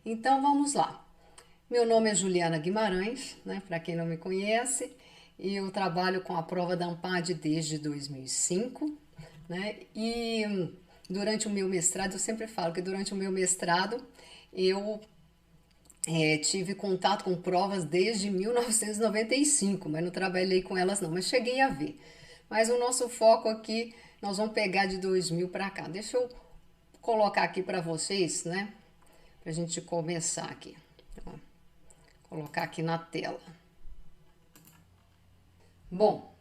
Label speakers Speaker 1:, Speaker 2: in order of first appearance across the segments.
Speaker 1: Então vamos lá. Meu nome é Juliana Guimarães, né, para quem não me conhece, e eu trabalho com a prova da ANPAD desde 2005, né, e durante o meu mestrado, eu sempre falo que durante o meu mestrado eu tive contato com provas desde 1995, mas não trabalhei com elas não, mas cheguei a ver. Mas o nosso foco aqui, nós vamos pegar de 2000 para cá. Deixa eu colocar aqui para vocês, né, para a gente começar aqui. Ó, colocar aqui na tela. Bom,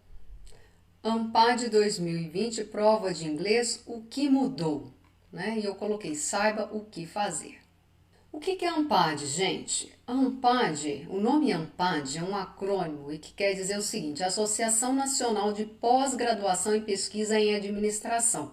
Speaker 1: ANPAD 2020, prova de inglês, o que mudou? Né? E eu coloquei, saiba o que fazer. O que é ANPAD, gente? ANPAD, o nome ANPAD é um acrônimo e que quer dizer o seguinte, Associação Nacional de Pós-Graduação e Pesquisa em Administração.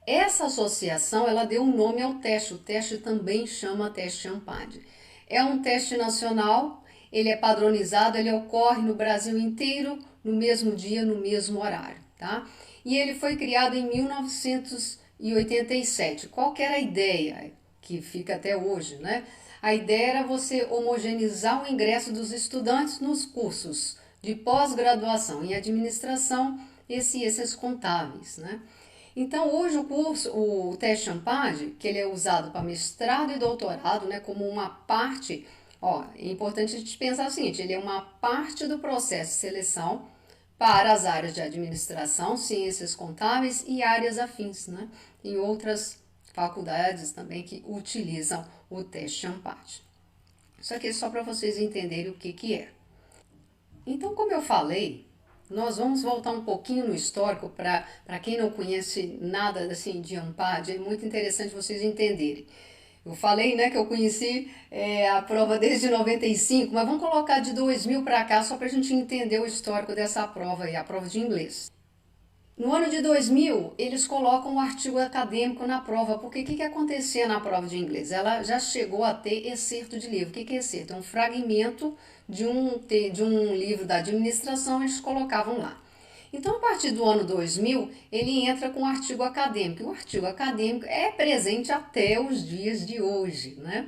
Speaker 1: Essa associação, ela deu um nome ao teste, o teste também chama teste ANPAD. É um teste nacional, ele é padronizado, ele ocorre no Brasil inteiro, no mesmo dia, no mesmo horário, tá? E ele foi criado em 1987. Qual que era a ideia? Que fica até hoje, né? A ideia era você homogeneizar o ingresso dos estudantes nos cursos de pós-graduação em administração e ciências contábeis, né? Então, hoje o teste ANPAD, que ele é usado para mestrado e doutorado, né, como uma parte, ó, é importante a gente pensar o seguinte, ele é uma parte do processo de seleção para as áreas de administração, ciências contábeis e áreas afins, né? Em outras faculdades também que utilizam o teste ANPAD. Isso aqui é só para vocês entenderem o que é. Então, como eu falei, nós vamos voltar um pouquinho no histórico para quem não conhece nada assim de ANPAD, é muito interessante vocês entenderem. Eu falei, né, que eu conheci a prova desde 95, mas vamos colocar de 2000 para cá só para a gente entender o histórico dessa prova aí, a prova de inglês. No ano de 2000, eles colocam um artigo acadêmico na prova, porque o que acontecia na prova de inglês? Ela já chegou a ter excerto de livro. O que é excerto? É um fragmento de um livro da administração, eles colocavam lá. Então, a partir do ano 2000, ele entra com um artigo acadêmico. E o artigo acadêmico é presente até os dias de hoje, né?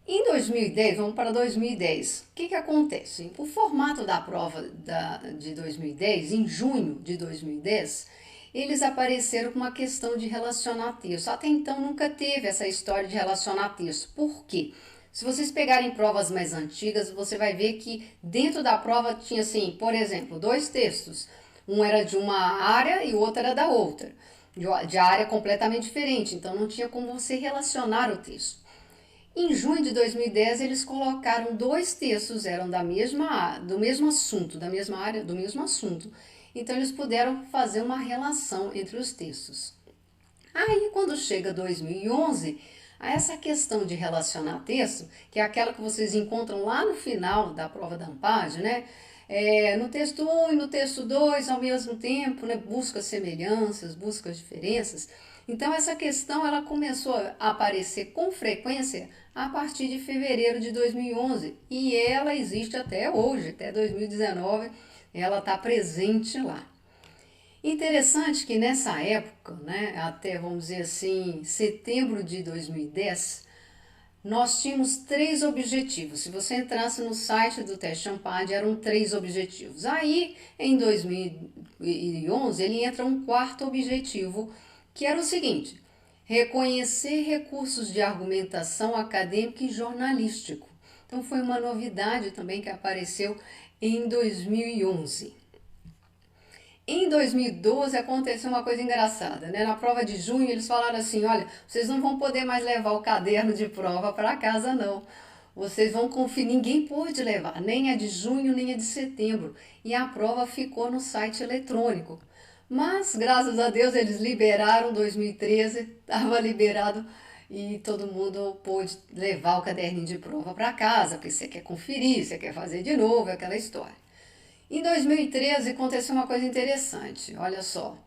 Speaker 1: Em 2010, vamos para 2010, o que acontece? O formato da prova de 2010, em junho de 2010, eles apareceram com uma questão de relacionar texto. Até então nunca teve essa história de relacionar texto. Por quê? Se vocês pegarem provas mais antigas, você vai ver que dentro da prova tinha assim, por exemplo, dois textos. Um era de uma área e o outro era da outra, de área completamente diferente. Então não tinha como você relacionar o texto. Em junho de 2010, eles colocaram dois textos, eram do mesmo assunto, da mesma área, do mesmo assunto. Então, eles puderam fazer uma relação entre os textos. Aí, quando chega 2011, essa questão de relacionar texto, que é aquela que vocês encontram lá no final da prova da ANPAD, né? No texto 1 e no texto 2, ao mesmo tempo, né? Busca semelhanças, busca diferenças. Então, essa questão ela começou a aparecer com frequência a partir de fevereiro de 2011 e ela existe até hoje, até 2019, ela está presente lá. Interessante que nessa época, né, até vamos dizer assim, setembro de 2010, nós tínhamos três objetivos. Se você entrasse no site do teste ANPAD, eram três objetivos. Aí, em 2011, ele entra um quarto objetivo, que era o seguinte: reconhecer recursos de argumentação acadêmico e jornalístico. Então, foi uma novidade também que apareceu em 2011. Em 2012 aconteceu uma coisa engraçada, né? Na prova de junho eles falaram assim, olha, vocês não vão poder mais levar o caderno de prova para casa não. Vocês vão conferir, ninguém pôde levar, nem a de junho, nem a de setembro. E a prova ficou no site eletrônico. Mas, graças a Deus, eles liberaram 2013, estava liberado e todo mundo pôde levar o caderninho de prova para casa, porque você quer conferir, você quer fazer de novo, aquela história. Em 2013 aconteceu uma coisa interessante, olha só.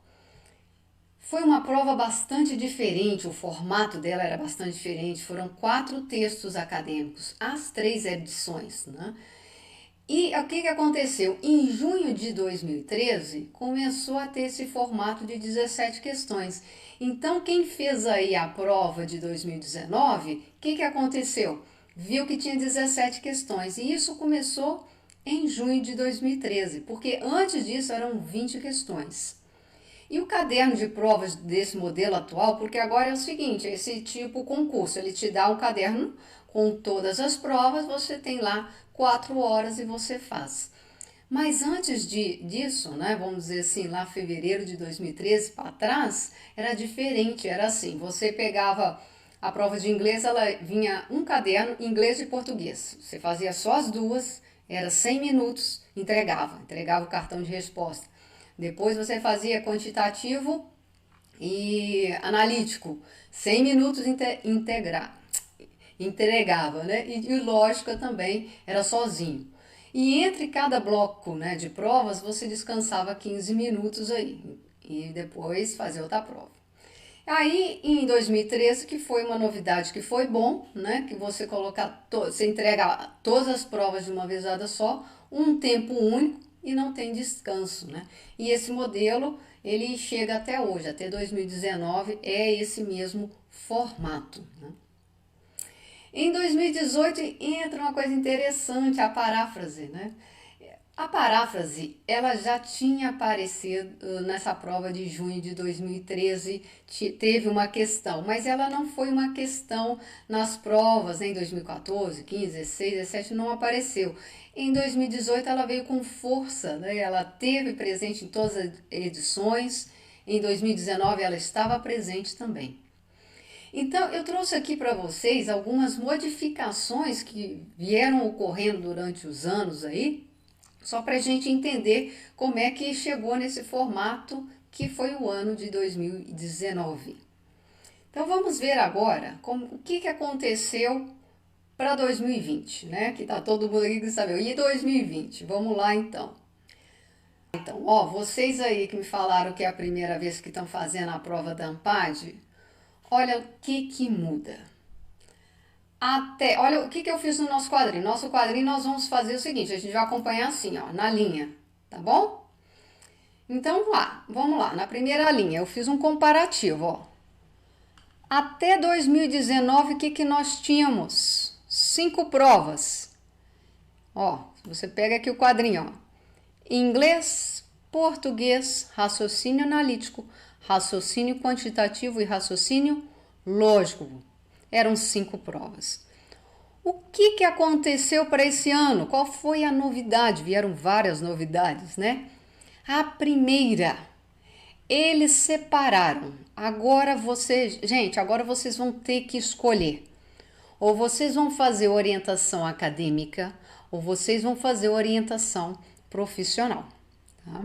Speaker 1: Foi uma prova bastante diferente, o formato dela era bastante diferente. Foram 4 textos acadêmicos, as 3 edições, né? E o que que aconteceu? Em junho de 2013, começou a ter esse formato de 17 questões. Então, quem fez aí a prova de 2019, o que que aconteceu? Viu que tinha 17 questões. E isso começou em junho de 2013, porque antes disso eram 20 questões. E o caderno de provas desse modelo atual, porque agora é o seguinte, esse tipo concurso, ele te dá um caderno com todas as provas, você tem lá 4 horas e você faz. Mas antes disso, né, vamos dizer assim, lá fevereiro de 2013 para trás, era diferente, era assim, você pegava a prova de inglês, ela vinha um caderno, inglês e português. Você fazia só as duas, era 100 minutos, entregava o cartão de resposta. Depois você fazia quantitativo e analítico, 100 minutos entregava, né? E lógica também era sozinho. E entre cada bloco, né, de provas, você descansava 15 minutos aí e depois fazia outra prova. Aí, em 2013, que foi uma novidade que foi bom, né? Que você entrega todas as provas de uma vezada só, um tempo único e não tem descanso, né? E esse modelo, ele chega até hoje, até 2019, é esse mesmo formato, né? Em 2018 entra uma coisa interessante, a paráfrase, né? A paráfrase, ela já tinha aparecido nessa prova de junho de 2013, teve uma questão, mas ela não foi uma questão nas provas, né? Em 2014, 15, 16, 17 não apareceu. Em 2018 ela veio com força, né? Ela teve presente em todas as edições, em 2019 ela estava presente também. Então, eu trouxe aqui para vocês algumas modificações que vieram ocorrendo durante os anos aí, só para a gente entender como é que chegou nesse formato que foi o ano de 2019. Então vamos ver agora o que aconteceu para 2020, né? Que tá todo mundo aqui que sabe. E 2020? Vamos lá então. Então, ó, vocês aí que me falaram que é a primeira vez que estão fazendo a prova da ANPAD, olha o que muda. Olha o que eu fiz no nosso quadrinho. Nosso quadrinho nós vamos fazer o seguinte, a gente vai acompanhar assim, ó, na linha, tá bom? Então vamos lá. Na primeira linha eu fiz um comparativo, ó. Até 2019 o que nós tínhamos? 5 provas. Ó, você pega aqui o quadrinho, ó. Inglês, português, raciocínio analítico, raciocínio quantitativo e raciocínio lógico. Eram 5 provas. O que aconteceu para esse ano? Qual foi a novidade? Vieram várias novidades, né? A primeira, eles separaram. Agora vocês vão ter que escolher. Ou vocês vão fazer orientação acadêmica, ou vocês vão fazer orientação profissional. Tá?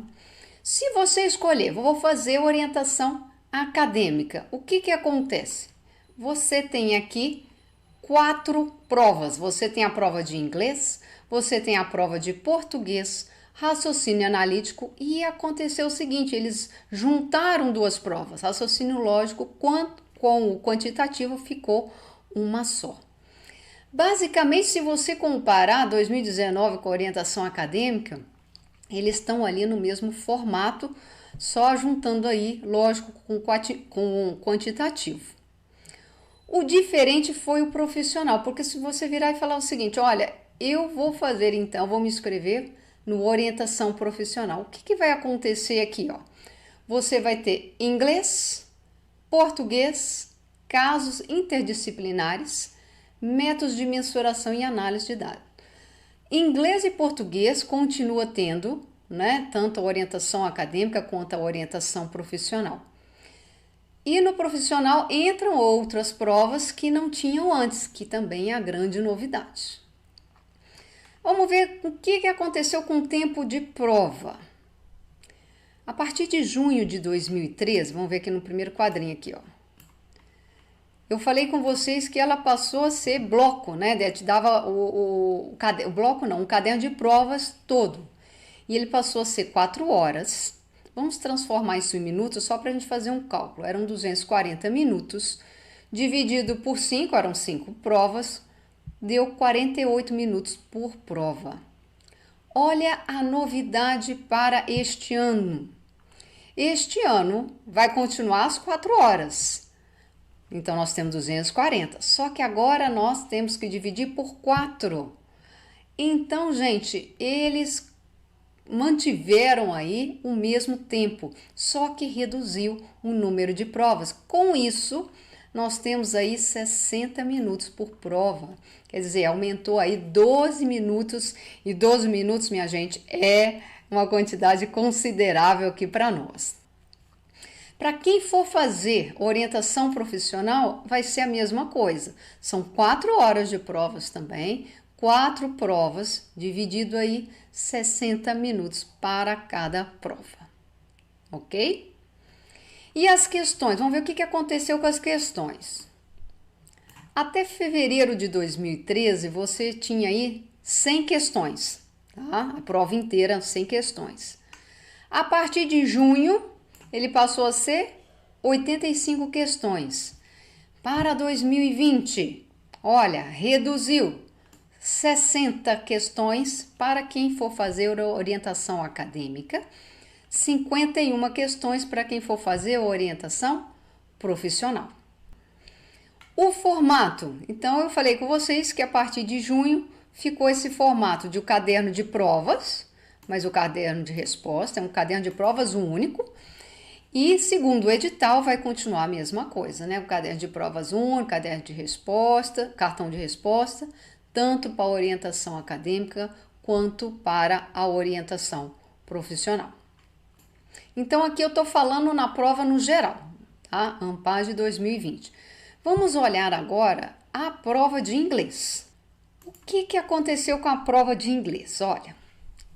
Speaker 1: Se você escolher, vou fazer orientação acadêmica, o que acontece? Você tem aqui 4 provas. Você tem a prova de inglês, você tem a prova de português, raciocínio analítico e aconteceu o seguinte, eles juntaram 2 provas, raciocínio lógico com o quantitativo ficou uma só. Basicamente, se você comparar 2019 com a orientação acadêmica, eles estão ali no mesmo formato, só juntando aí lógico com quantitativo. O diferente foi o profissional, porque se você virar e falar o seguinte, olha, eu vou fazer então, vou me inscrever no orientação profissional. O que vai acontecer aqui, ó? Você vai ter inglês, português, casos interdisciplinares, métodos de mensuração e análise de dados. Inglês e português continua tendo, né, tanto a orientação acadêmica quanto a orientação profissional. E no profissional entram outras provas que não tinham antes, que também é a grande novidade. Vamos ver o que aconteceu com o tempo de prova. A partir de junho de 2013, vamos ver aqui no primeiro quadrinho aqui, ó. Eu falei com vocês que ela passou a ser bloco, né? Te dava o bloco não, um caderno de provas todo. E ele passou a ser 4 horas. Vamos transformar isso em minutos só para a gente fazer um cálculo. Eram 240 minutos, dividido por 5, eram 5 provas, deu 48 minutos por prova. Olha a novidade para este ano. Este ano vai continuar às 4 horas. Então, nós temos 240. Só que agora nós temos que dividir por 4. Então, gente, eles mantiveram aí o mesmo tempo, só que reduziu o número de provas. Com isso, nós temos aí 60 minutos por prova. Quer dizer, aumentou aí 12 minutos. E 12 minutos, minha gente, é uma quantidade considerável aqui para nós. Para quem for fazer orientação profissional, vai ser a mesma coisa. São 4 horas de provas também, 4 provas, dividido aí 60 minutos para cada prova, ok? E as questões, vamos ver o que aconteceu com as questões. Até fevereiro de 2013, você tinha aí 100 questões, tá? A prova inteira, 100 questões. A partir de junho, ele passou a ser 85 questões. Para 2020, olha, reduziu 60 questões para quem for fazer orientação acadêmica, 51 questões para quem for fazer orientação profissional. O formato, então eu falei com vocês que a partir de junho ficou esse formato de um caderno de provas, mas o caderno de resposta é um caderno de provas único. E segundo o edital vai continuar a mesma coisa, né? O caderno de provas único, caderno de resposta, cartão de resposta, tanto para a orientação acadêmica quanto para a orientação profissional. Então aqui eu estou falando na prova no geral, tá? ANPAD 2020. Vamos olhar agora a prova de inglês. O que aconteceu com a prova de inglês? Olha,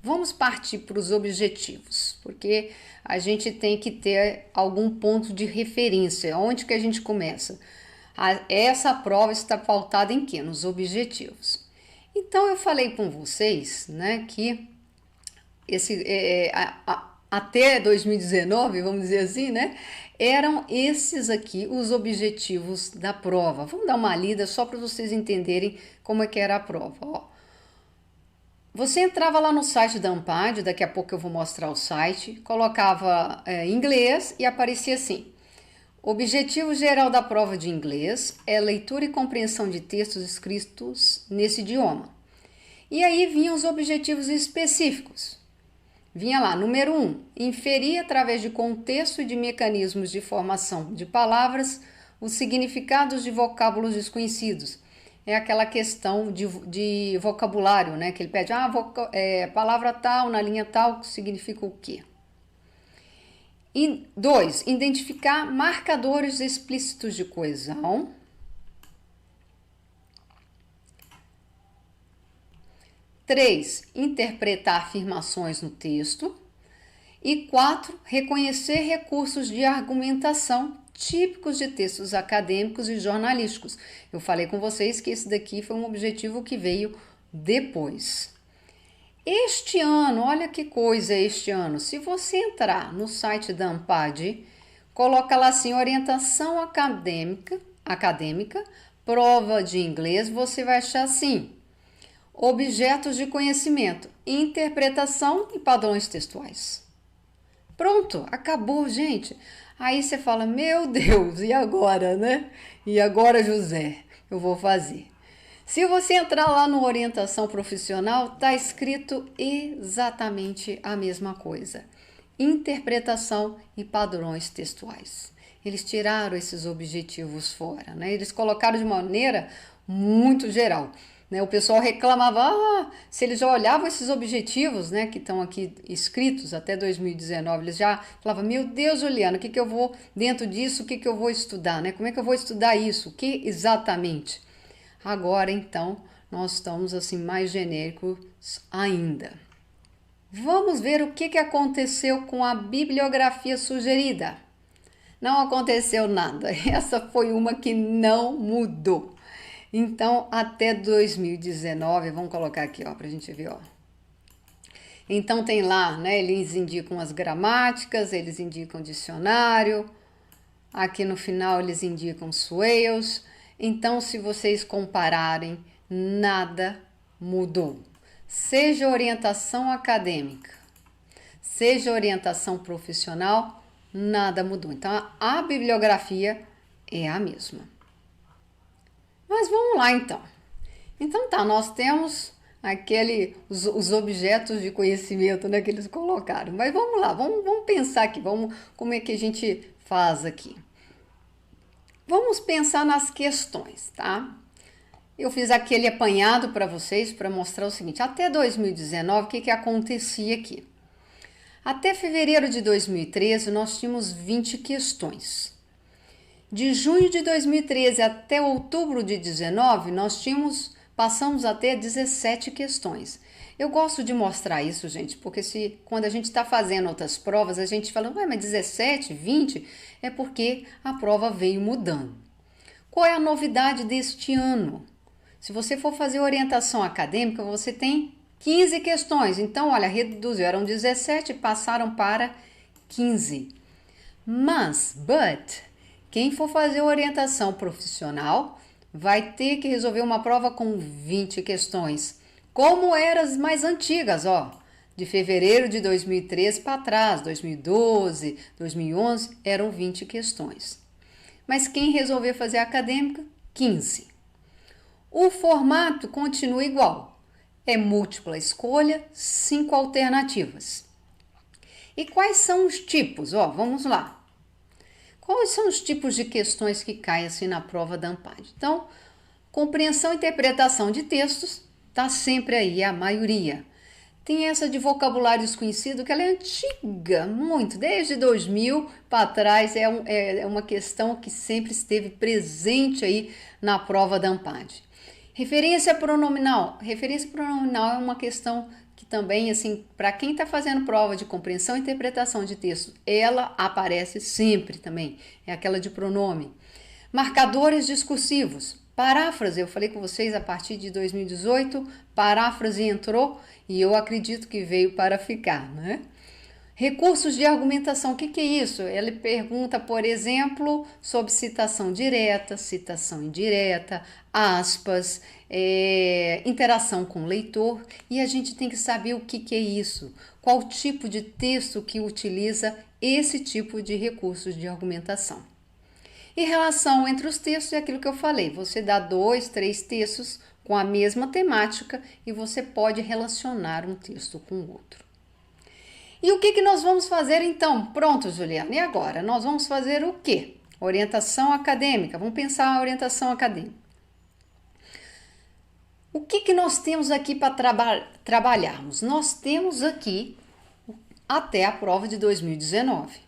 Speaker 1: vamos partir para os objetivos, porque a gente tem que ter algum ponto de referência. Onde que a gente começa? Essa prova está pautada em quê? Nos objetivos. Então, eu falei com vocês, né, que até 2019, vamos dizer assim, né, eram esses aqui os objetivos da prova. Vamos dar uma lida só para vocês entenderem como é que era a prova, ó. Você entrava lá no site da ANPAD, daqui a pouco eu vou mostrar o site, colocava inglês e aparecia assim: objetivo geral da prova de inglês é leitura e compreensão de textos escritos nesse idioma. E aí vinham os objetivos específicos. Vinha lá, número 1, inferir através de contexto e de mecanismos de formação de palavras os significados de vocábulos desconhecidos. É aquela questão de vocabulário, né? Que ele pede, palavra tal, na linha tal, significa o quê? E 2, identificar marcadores explícitos de coesão. 3, interpretar afirmações no texto. E 4, reconhecer recursos de argumentação típicos de textos acadêmicos e jornalísticos. Eu falei com vocês que esse daqui foi um objetivo que veio depois. Este ano, olha que coisa este ano, se você entrar no site da ANPAD, coloca lá assim, orientação acadêmica, prova de inglês, você vai achar assim, objetos de conhecimento, interpretação e padrões textuais. Pronto, acabou, gente. Aí você fala, meu Deus, e agora, né? E agora, José, eu vou fazer. Se você entrar lá no orientação profissional, tá escrito exatamente a mesma coisa. Interpretação e padrões textuais. Eles tiraram esses objetivos fora, né? Eles colocaram de maneira muito geral. Né? O pessoal reclamava, se eles já olhavam esses objetivos, né, que estão aqui escritos até 2019, eles já falavam, meu Deus, Juliana, o que eu vou, dentro disso, o que eu vou estudar, né? Como é que eu vou estudar isso? O que exatamente? Agora, então, nós estamos assim mais genéricos ainda. Vamos ver o que aconteceu com a bibliografia sugerida. Não aconteceu nada, essa foi uma que não mudou. Então, até 2019, vamos colocar aqui, ó, pra gente ver, ó. Então, tem lá, né, eles indicam as gramáticas, eles indicam dicionário, aqui no final eles indicam Swales. Então, se vocês compararem, nada mudou. seja orientação acadêmica, seja orientação profissional, nada mudou. Então, a bibliografia é a mesma. Mas vamos lá, então. Então tá, nós temos os objetos de conhecimento, né, que eles colocaram. Mas vamos lá, vamos pensar aqui, como é que a gente faz aqui. Vamos pensar nas questões, tá? Eu fiz aquele apanhado para vocês para mostrar o seguinte: até 2019, o que acontecia aqui? Até fevereiro de 2013, nós tínhamos 20 questões. De junho de 2013 até outubro de 2019, passamos a ter 17 questões. Eu gosto de mostrar isso, gente, porque quando a gente está fazendo outras provas, a gente fala, ué, mas 17, 20? É porque a prova veio mudando. Qual é a novidade deste ano? Se você for fazer orientação acadêmica, você tem 15 questões. Então, olha, reduziu, eram 17, passaram para 15. Quem for fazer orientação profissional vai ter que resolver uma prova com 20 questões, como eram as mais antigas, ó, de fevereiro de 2013 para trás, 2012, 2011, eram 20 questões. Mas quem resolver fazer acadêmica, 15. O formato continua igual, é múltipla escolha, 5 alternativas. E quais são os tipos? Ó, vamos lá. Quais são os tipos de questões que caem assim na prova da ANPAD? Então, compreensão e interpretação de textos está sempre aí, a maioria. Tem essa de vocabulário desconhecido, que ela é antiga, muito, desde 2000 para trás, é uma questão que sempre esteve presente aí na prova da ANPAD. Referência pronominal. Referência pronominal é uma questão que também, assim, para quem está fazendo prova de compreensão e interpretação de texto, ela aparece sempre também, é aquela de pronome. Marcadores discursivos, paráfrase, eu falei com vocês a partir de 2018, paráfrase entrou e eu acredito que veio para ficar, né? Recursos de argumentação, o que é isso? Ele pergunta, por exemplo, sobre citação direta, citação indireta, aspas, interação com o leitor, e a gente tem que saber o que é isso, qual tipo de texto que utiliza esse tipo de recursos de argumentação. E relação entre os textos é aquilo que eu falei, você dá 2, 3 textos com a mesma temática e você pode relacionar um texto com o outro. E o que nós vamos fazer então? Pronto, Juliana, e agora? Nós vamos fazer o quê? Orientação acadêmica, vamos pensar a orientação acadêmica. O que nós temos aqui para trabalharmos? Nós temos aqui até a prova de 2019.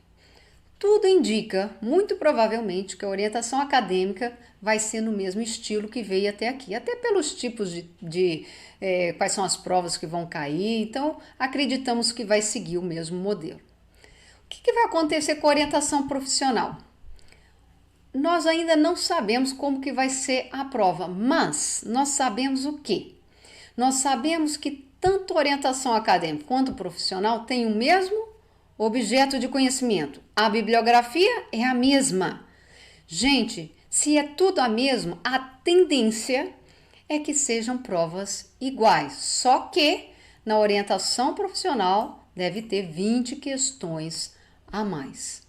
Speaker 1: Tudo indica, muito provavelmente, que a orientação acadêmica vai ser no mesmo estilo que veio até aqui, até pelos tipos quais são as provas que vão cair, então acreditamos que vai seguir o mesmo modelo. O que vai acontecer com a orientação profissional? Nós ainda não sabemos como que vai ser a prova, mas nós sabemos o quê? Nós sabemos que tanto a orientação acadêmica quanto profissional têm o mesmo objeto de conhecimento. A bibliografia é a mesma. Gente, se é tudo a mesma, a tendência é que sejam provas iguais. Só que na orientação profissional deve ter 20 questões a mais.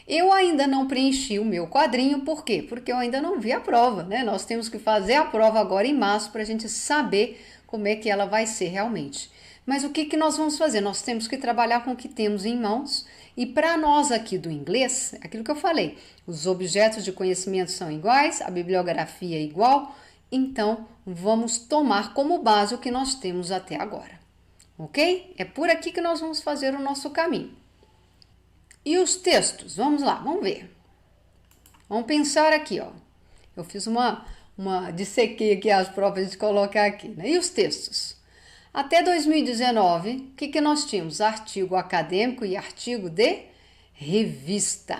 Speaker 1: Eu ainda não preenchi o meu quadrinho, por quê? Porque eu ainda não vi a prova, né? Nós temos que fazer a prova agora em março para a gente saber como é que ela vai ser realmente. Mas o que nós vamos fazer? Nós temos que trabalhar com o que temos em mãos e para nós aqui do inglês, aquilo que eu falei, os objetos de conhecimento são iguais, a bibliografia é igual, então vamos tomar como base o que nós temos até agora, ok? É por aqui que nós vamos fazer o nosso caminho. E os textos? Vamos lá, vamos ver. Vamos pensar aqui, ó. Eu fiz dissequei aqui as provas de colocar aqui, né? E os textos? Até 2019, o que nós tínhamos? Artigo acadêmico e artigo de revista.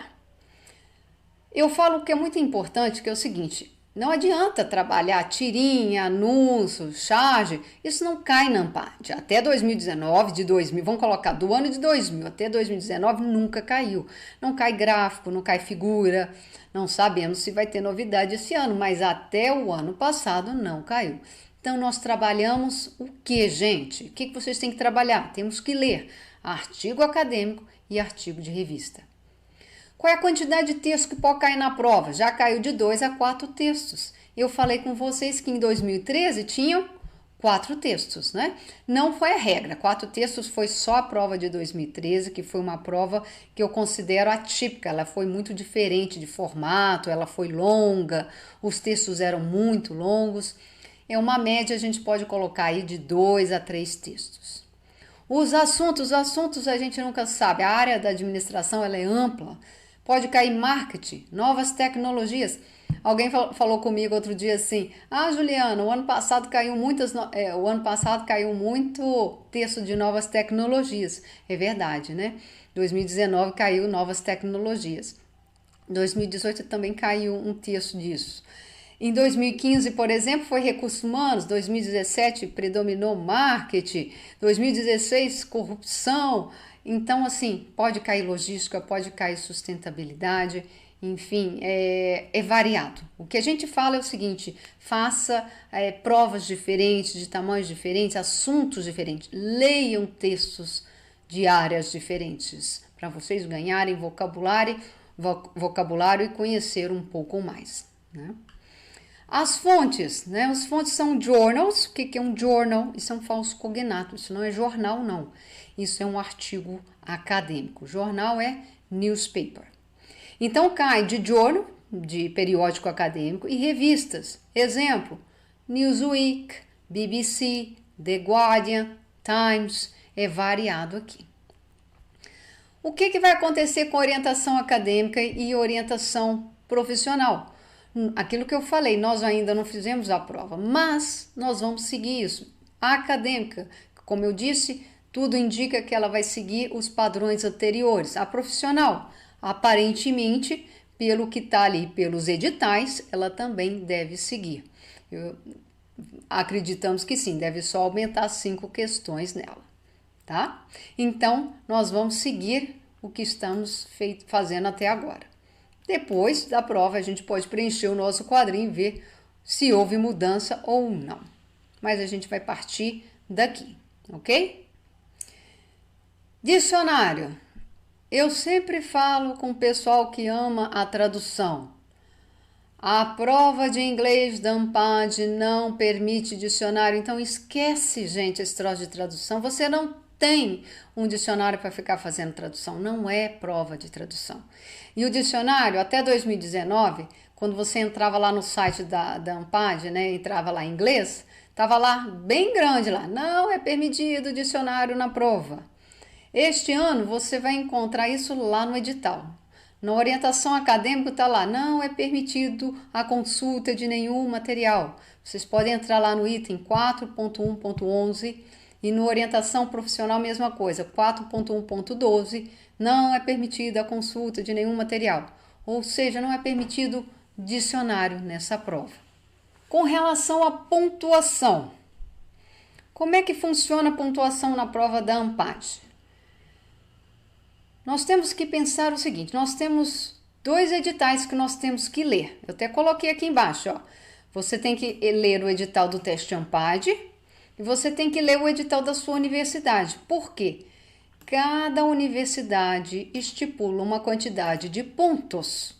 Speaker 1: Eu falo que é muito importante, que é o seguinte, não adianta trabalhar tirinha, anúncio, charge, isso não cai na ANPAD. Até 2019, vamos colocar do ano de 2000 até 2019, nunca caiu. Não cai gráfico, não cai figura, não sabemos se vai ter novidade esse ano, mas até o ano passado não caiu. Então, nós trabalhamos o que, gente? O que vocês têm que trabalhar? Temos que ler artigo acadêmico e artigo de revista. Qual é a quantidade de texto que pode cair na prova? Já caiu de 2 a 4 textos. Eu falei com vocês que em 2013 tinham 4 textos, né? Não foi a regra. 4 textos foi só a prova de 2013, que foi uma prova que eu considero atípica. Ela foi muito diferente de formato, ela foi longa, os textos eram muito longos. É uma média, a gente pode colocar aí de 2 a 3 textos. Os assuntos a gente nunca sabe. A área da administração ela é ampla. Pode cair marketing, novas tecnologias. Alguém falou comigo outro dia assim: Juliana, o ano passado caiu muito texto de novas tecnologias. É verdade, né? 2019 caiu novas tecnologias. 2018 também caiu um texto disso. Em 2015, por exemplo, foi recursos humanos, 2017 predominou marketing, 2016 corrupção. Então, assim, pode cair logística, pode cair sustentabilidade, enfim, é variado. O que a gente fala é o seguinte: faça provas diferentes, de tamanhos diferentes, assuntos diferentes, leiam textos de áreas diferentes, para vocês ganharem vocabulário e conhecer um pouco mais, né? As fontes, né? As fontes são journals. O que é um journal? Isso é um falso cognato, isso não é jornal, não. Isso é um artigo acadêmico. Jornal é newspaper. Então cai de journal, de periódico acadêmico, e revistas. Exemplo, Newsweek, BBC, The Guardian, Times, é variado aqui. O que vai acontecer com orientação acadêmica e orientação profissional? Aquilo que eu falei, nós ainda não fizemos a prova, mas nós vamos seguir isso. A acadêmica, como eu disse, tudo indica que ela vai seguir os padrões anteriores. A profissional, aparentemente, pelo que está ali pelos editais, ela também deve seguir. Acreditamos que sim, deve só aumentar 5 questões nela, tá? Então, nós vamos seguir o que estamos fazendo até agora. Depois da prova, a gente pode preencher o nosso quadrinho e ver se houve mudança ou não. Mas a gente vai partir daqui, ok? Dicionário. Eu sempre falo com o pessoal que ama a tradução. A prova de inglês da ANPAD não permite dicionário, então esquece, gente, esse troço de tradução. Você não tem um dicionário para ficar fazendo tradução, não é prova de tradução. E o dicionário, até 2019, quando você entrava lá no site da ANPAD, né, entrava lá em inglês, estava lá bem grande lá, não é permitido dicionário na prova. Este ano você vai encontrar isso lá no edital. Na orientação acadêmica está lá, não é permitido a consulta de nenhum material. Vocês podem entrar lá no item 4.1.11 e no orientação profissional mesma coisa, 4.1.12, não é permitida a consulta de nenhum material. Ou seja, não é permitido dicionário nessa prova. Com relação à pontuação, como é que funciona a pontuação na prova da ANPAD? Nós temos que pensar o seguinte, nós temos 2 editais que nós temos que ler. Eu até coloquei aqui embaixo, ó. Você tem que ler o edital do teste ANPAD e você tem que ler o edital da sua universidade. Por quê? Cada universidade estipula uma quantidade de pontos.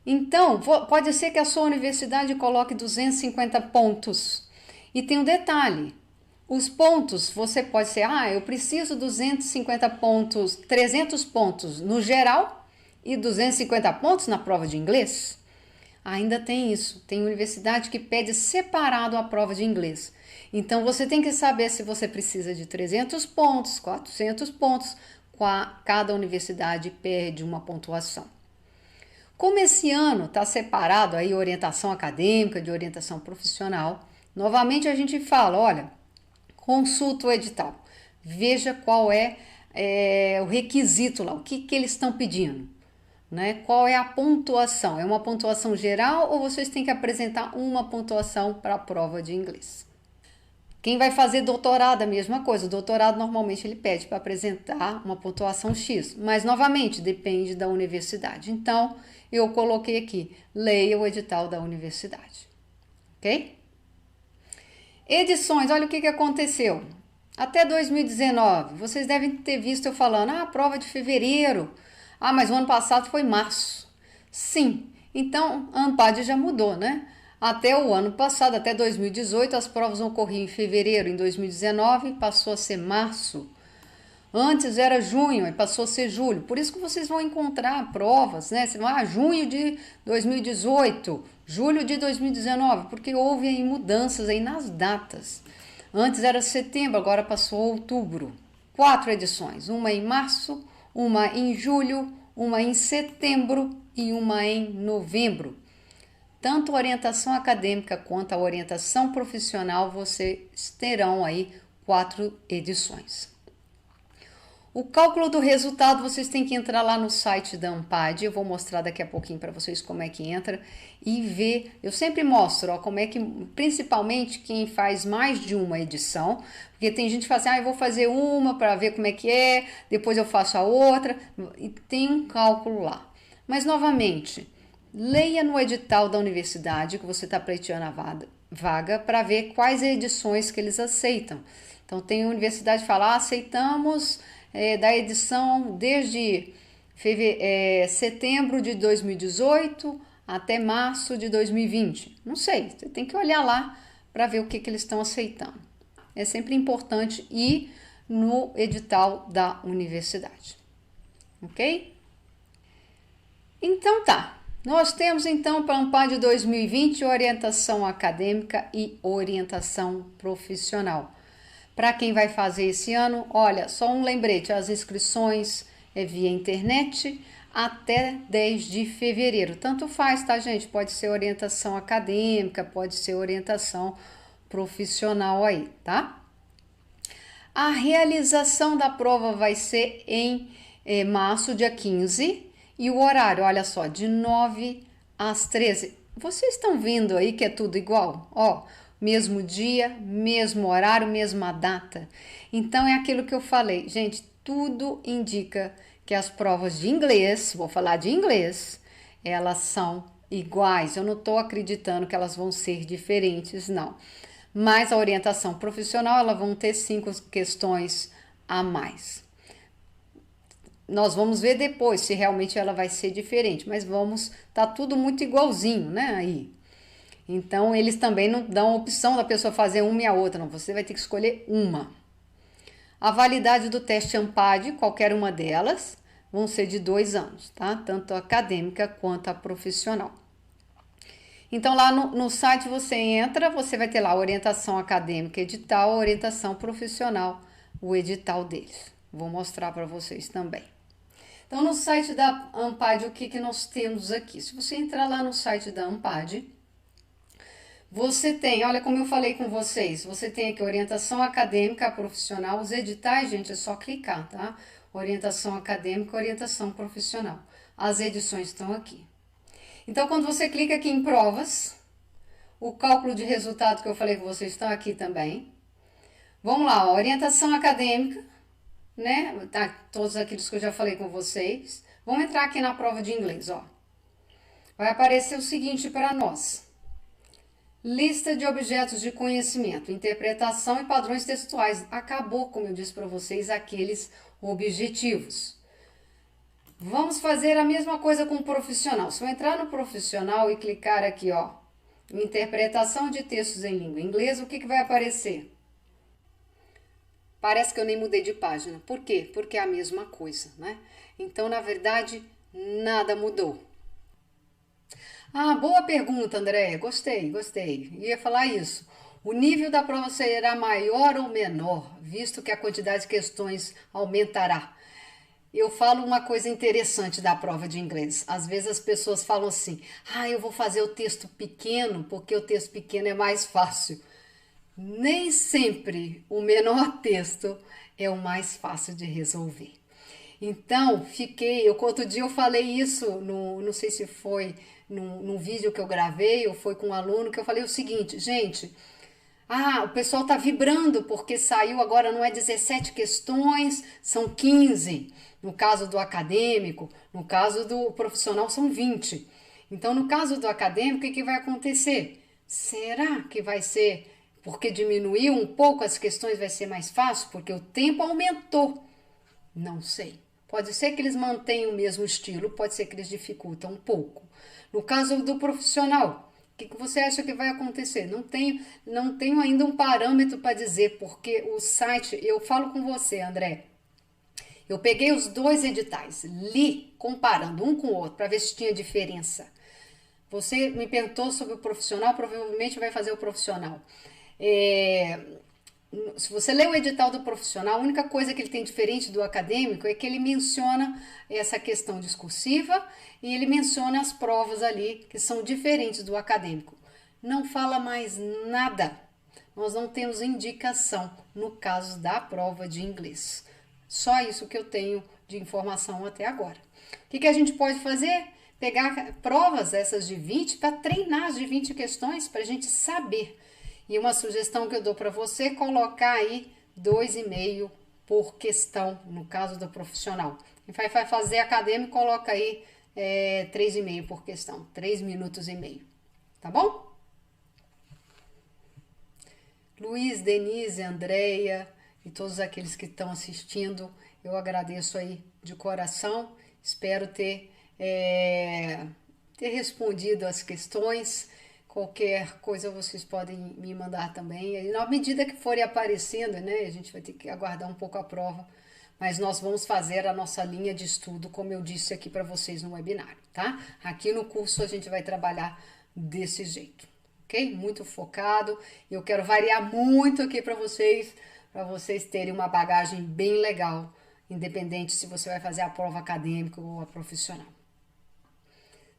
Speaker 1: Então, pode ser que a sua universidade coloque 250 pontos. E tem um detalhe. Os pontos, você pode ser, eu preciso 250 pontos, 300 pontos no geral e 250 pontos na prova de inglês. Ainda tem isso, tem universidade que pede separado a prova de inglês. Então, você tem que saber se você precisa de 300 pontos, 400 pontos, cada universidade pede uma pontuação. Como esse ano está separado aí orientação acadêmica de orientação profissional, novamente a gente fala, olha, consulta o edital, veja qual é o requisito lá, o que eles estão pedindo, né? Qual é a pontuação? É uma pontuação geral ou vocês têm que apresentar uma pontuação para a prova de inglês? Quem vai fazer doutorado, a mesma coisa. O doutorado normalmente ele pede para apresentar uma pontuação X, mas novamente depende da universidade. Então, eu coloquei aqui, leia o edital da universidade, ok? Edições, olha o que aconteceu. Até 2019, vocês devem ter visto eu falando, prova de fevereiro. Mas o ano passado foi março. Sim, então a ANPAD já mudou, né? Até o ano passado, até 2018, as provas ocorriam em fevereiro. Em 2019, passou a ser março. Antes era junho e passou a ser julho. Por isso que vocês vão encontrar provas, né? Você vai, junho de 2018, julho de 2019, porque houve aí mudanças aí nas datas. Antes era setembro, agora passou a outubro. 4 edições, uma em março, uma em julho, uma em setembro e uma em novembro. Tanto a orientação acadêmica quanto a orientação profissional, vocês terão aí 4 edições. O cálculo do resultado, vocês têm que entrar lá no site da ANPAD, eu vou mostrar daqui a pouquinho para vocês como é que entra e ver, eu sempre mostro como é que, principalmente quem faz mais de uma edição, porque tem gente que fala assim, eu vou fazer uma para ver como é que é, depois eu faço a outra, e tem um cálculo lá. Mas, novamente, leia no edital da universidade que você está pleiteando a vaga para ver quais edições que eles aceitam. Então, tem universidade que fala, aceitamos da edição desde setembro de 2018 até março de 2020. Não sei, você tem que olhar lá para ver o que eles estão aceitando. É sempre importante ir no edital da universidade, ok? Então tá, nós temos então para a ANPAD de 2020 orientação acadêmica e orientação profissional. Para quem vai fazer esse ano, olha, só um lembrete, as inscrições é via internet até 10 de fevereiro. Tanto faz, tá, gente? Pode ser orientação acadêmica, pode ser orientação profissional aí, tá? A realização da prova vai ser em março, dia 15, e o horário, olha só, de 9 às 13. Vocês estão vendo aí que é tudo igual? Ó, mesmo dia, mesmo horário, mesma data. Então é aquilo que eu falei, gente, tudo indica que as provas de inglês, vou falar de inglês, elas são iguais. Eu não estou acreditando que elas vão ser diferentes, não. Mas a orientação profissional, elas vão ter 5 questões a mais. Nós vamos ver depois se realmente ela vai ser diferente, mas tá tudo muito igualzinho, né, aí. Então, eles também não dão a opção da pessoa fazer uma e a outra, não. Você vai ter que escolher uma. A validade do teste ANPAD, qualquer uma delas, vão ser de 2 anos, tá? Tanto a acadêmica quanto a profissional. Então, lá no site você entra, você vai ter lá a orientação acadêmica, edital, orientação profissional, o edital deles. Vou mostrar para vocês também. Então, no site da ANPAD, o que nós temos aqui? Se você entrar lá no site da ANPAD, você tem, olha como eu falei com vocês, você tem aqui orientação acadêmica profissional, os editais, gente, é só clicar, tá? Orientação acadêmica, orientação profissional. As edições estão aqui. Então, quando você clica aqui em provas, o cálculo de resultado que eu falei com vocês estão aqui também. Vamos lá, ó, orientação acadêmica, né? Tá, todos aqueles que eu já falei com vocês. Vamos entrar aqui na prova de inglês, ó. Vai aparecer o seguinte para nós. Lista de objetos de conhecimento, interpretação e padrões textuais. Acabou, como eu disse para vocês, aqueles objetivos. Vamos fazer a mesma coisa com o profissional. Se eu entrar no profissional e clicar aqui, ó, interpretação de textos em língua inglesa, o que vai aparecer? Parece que eu nem mudei de página. Por quê? Porque é a mesma coisa, né? Então, na verdade, nada mudou. Boa pergunta, André. Gostei. Ia falar isso. O nível da prova será maior ou menor, visto que a quantidade de questões aumentará? Eu falo uma coisa interessante da prova de inglês. Às vezes as pessoas falam assim, eu vou fazer o texto pequeno, porque o texto pequeno é mais fácil. Nem sempre o menor texto é o mais fácil de resolver. Então, outro dia eu falei isso, não sei se foi num vídeo que eu gravei ou foi com um aluno, que eu falei o seguinte, gente, o pessoal tá vibrando porque saiu agora, não é 17 questões, são 15, no caso do acadêmico, no caso do profissional são 20. Então, no caso do acadêmico, o que vai acontecer? Será que vai ser porque diminuiu um pouco as questões, vai ser mais fácil, porque o tempo aumentou. Não sei. Pode ser que eles mantenham o mesmo estilo, pode ser que eles dificultam um pouco. No caso do profissional, o que você acha que vai acontecer? Não tenho ainda um parâmetro para dizer, porque o site, eu falo com você, André, eu peguei os dois editais, li comparando um com o outro, para ver se tinha diferença. Você me perguntou sobre o profissional, provavelmente vai fazer o profissional. Se você lê o edital do profissional, a única coisa que ele tem diferente do acadêmico é que ele menciona essa questão discursiva e ele menciona as provas ali que são diferentes do acadêmico. Não fala mais nada. Nós não temos indicação no caso da prova de inglês. Só isso que eu tenho de informação até agora. O que a gente pode fazer? Pegar provas essas de 20 para treinar as de 20 questões para a gente saber. E uma sugestão que eu dou para você é colocar aí 2,5 por questão, no caso do profissional. Quem vai fazer acadêmico, coloca aí 3,5 por questão, 3 minutos e meio. Tá bom? Luiz, Denise, Andréia e todos aqueles que estão assistindo, eu agradeço aí de coração. Espero ter respondido as questões. Qualquer coisa vocês podem me mandar também. E na medida que forem aparecendo, né, a gente vai ter que aguardar um pouco a prova. Mas nós vamos fazer a nossa linha de estudo, como eu disse aqui para vocês no webinário, tá? Aqui no curso a gente vai trabalhar desse jeito, ok? Muito focado. Eu quero variar muito aqui para vocês terem uma bagagem bem legal, independente se você vai fazer a prova acadêmica ou a profissional.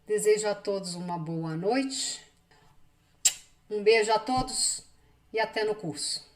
Speaker 1: Desejo a todos uma boa noite. Um beijo a todos e até no curso.